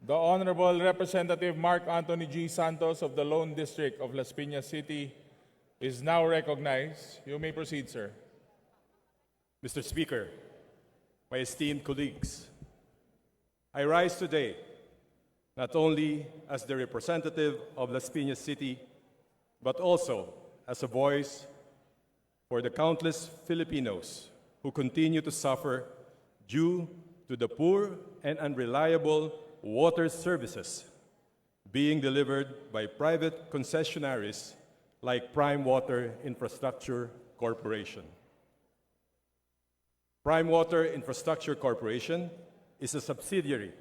The Honorable Representative Mark Anthony G. Santos of the Lone District of Las Pinas City is now recognized. You may proceed, sir. Mr. Speaker, my esteemed colleagues, I rise today not only as the representative of Las Pinas City, but also as a voice for the countless Filipinos who continue to suffer due to the poor and unreliable water services being delivered by private concessionaries like Prime Water Infrastructure Corporation. Prime Water Infrastructure Corporation is a subsidiary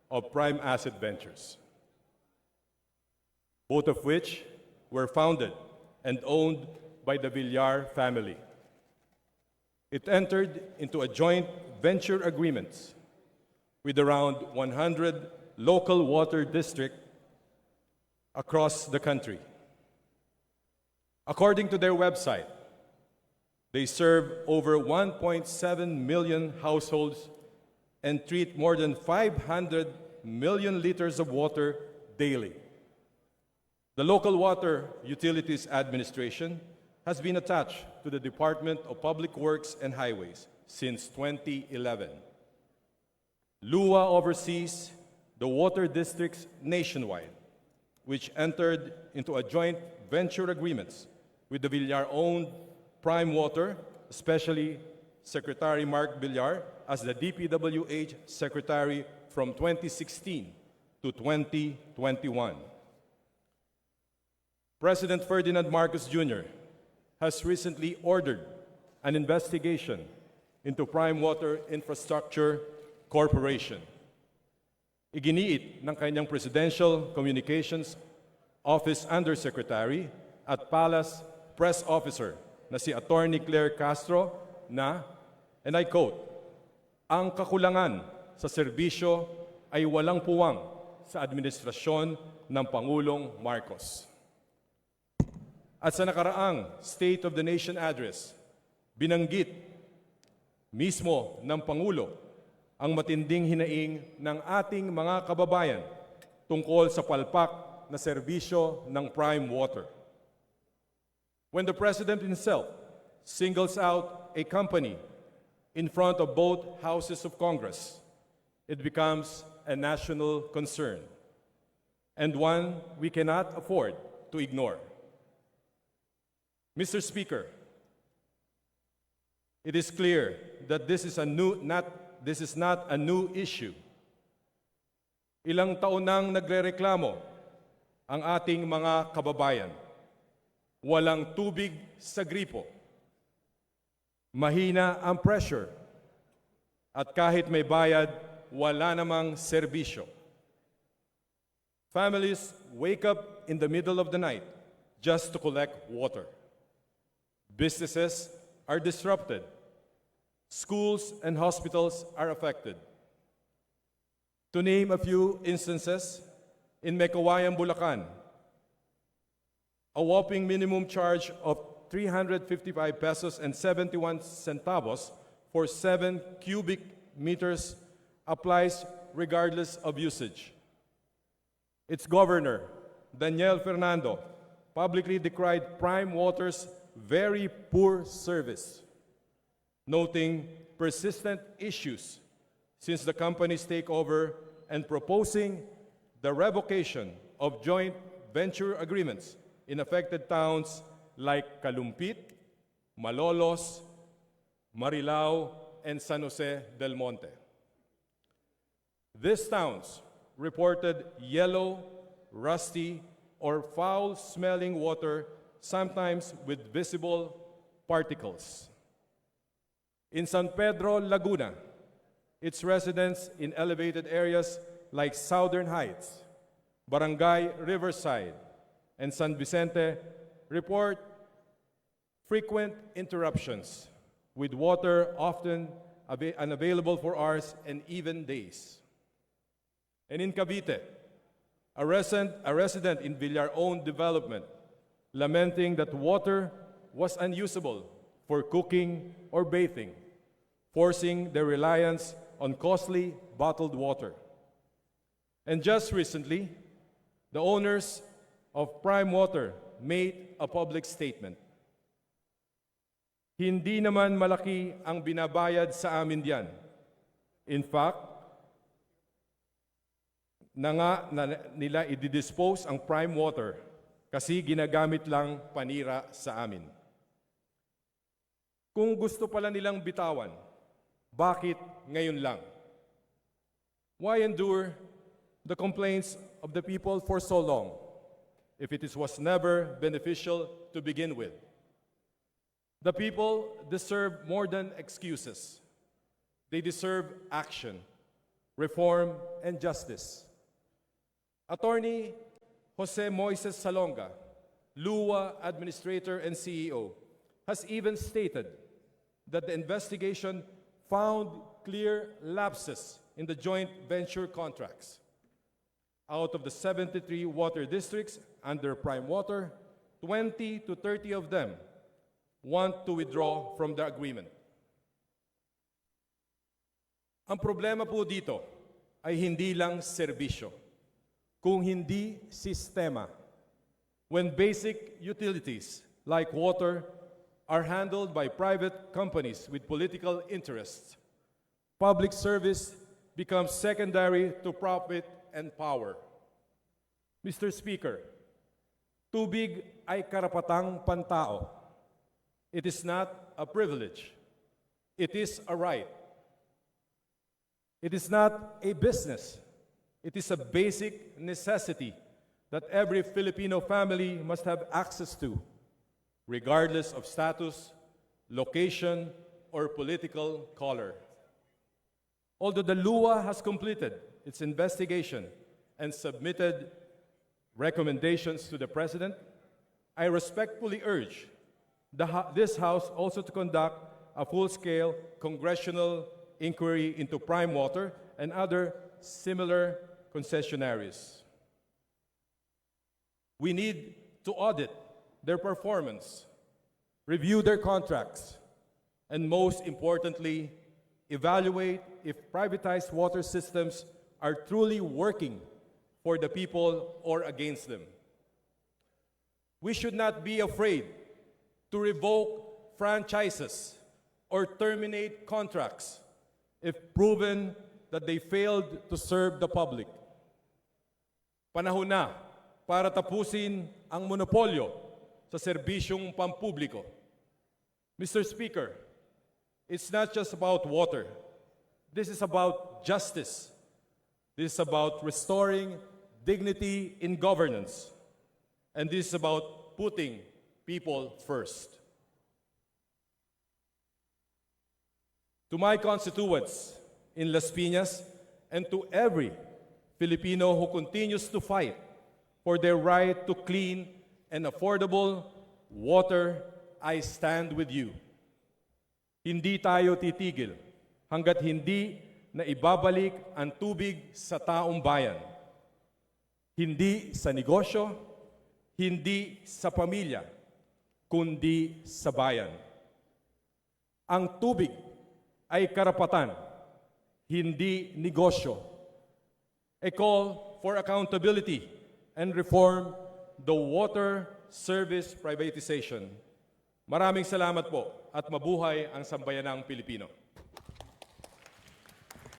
of Prime Asset Ventures, both of which were founded and owned by the Villar family. It entered into a joint venture agreements with around 100 local water districts across the country. According to their website, they serve over 1.7 million households and treat more than 500 million liters of water daily. The Local Water Utilities Administration has been attached to the Department of Public Works and Highways since 2011. LUWA oversees the water districts nationwide, which entered into a joint venture agreements with the Villar-owned Prime Water, especially Secretary Mark Villar as the DPWH Secretary from 2016 to 2021. President Ferdinand Marcos Jr. has recently ordered an investigation into Prime Water Infrastructure Corporation. Iginiit ng kanyang Presidential Communications Office Undersecretary at Palace Press Officer na si Attorney Claire Castro na, and I quote, "Ang kakulangan sa serbisyo ay walang puwang sa administrasyon ng Pangulong Marcos." At sa nakaraang State of the Nation Address, binanggit mismo ng Pangulo ang matinding hinaing ng ating mga kababayan tungkol sa palpak na serbisyo ng Prime Water. When the President himself singles out a company in front of both houses of Congress, it becomes a national concern and one we cannot afford to ignore. Mr. Speaker, it is clear that this is not a new issue. Ilang taon nang nagrereklamo ang ating mga kababayan. Walang tubig sa gripo. Mahina ang pressure. At kahit may bayad, wala namang serbisyo. Families wake up in the middle of the night just to collect water. Businesses are disrupted. Schools and hospitals are affected. To name a few instances, in Mecawayan, Bulacan, a whopping minimum charge of 355 pesos and 71 centavos for 7 cubic meters applies regardless of usage. Its governor, Daniel Fernando, publicly decried Prime Water's very poor service, noting persistent issues since the company's takeover and proposing the revocation of joint venture agreements in affected towns like Kalumpit, Malolos, Marilao, and San Jose del Monte. These towns reported yellow, rusty, or foul-smelling water, sometimes with visible particles. In San Pedro, Laguna, its residents in elevated areas like Southern Heights, Barangay Riverside, and San Vicente report frequent interruptions, with water often unavailable for hours and even days. And in Cavite, a resident in Villar-owned development lamenting that water was unusable for cooking or bathing, forcing their reliance on costly bottled water. And just recently, the owners of Prime Water made a public statement. Hindi naman malaki ang binabayad sa amin diyan. In fact, nila i-dispose ang Prime Water kasi ginagamit lang panira sa amin. Kung gusto pala nilang bitawan, bakit ngayon lang? Why endure the complaints of the people for so long if was never beneficial to begin with? The people deserve more than excuses. They deserve action, reform, and justice. Attorney Jose Moises Salonga, LUA Administrator and CEO, has even stated that the investigation found clear lapses in the joint venture contracts. Out of the 73 water districts under Prime Water, 20 to 30 of them want to withdraw from the agreement. Ang problema po dito ay hindi lang serbisyo, kung hindi sistema. When basic utilities like water are handled by private companies with political interests, public service becomes secondary to profit and power. Mr. Speaker, tubig ay karapatang pantao. It is not a privilege. It is a right. It is not a business. It is a basic necessity that every Filipino family must have access to, regardless of status, location, or political color. Although the LUA has completed its investigation and submitted recommendations to the President, I respectfully urge this House also to conduct a full-scale congressional inquiry into Prime Water and other similar concessionaries. We need to audit their performance, review their contracts, and most importantly, evaluate if privatized water systems are truly working for the people or against them. We should not be afraid to revoke franchises or terminate contracts if proven that they failed to serve the public. Panahon na para tapusin ang monopolyo sa serbisyong pampubliko. Mr. Speaker, it's not just about water. This is about justice. This is about restoring dignity in governance. And this is about putting people first. To my constituents in Las Pinas and to every Filipino who continues to fight for their right to clean and affordable water, I stand with you. Hindi tayo titigil hanggat hindi na ibabalik ang tubig sa taong bayan. Hindi sa negosyo, hindi sa pamilya, kundi sa bayan. Ang tubig ay karapatan, hindi negosyo. A call for accountability and reform the water service privatization. Maraming salamat po at mabuhay ang sambayanang Pilipino.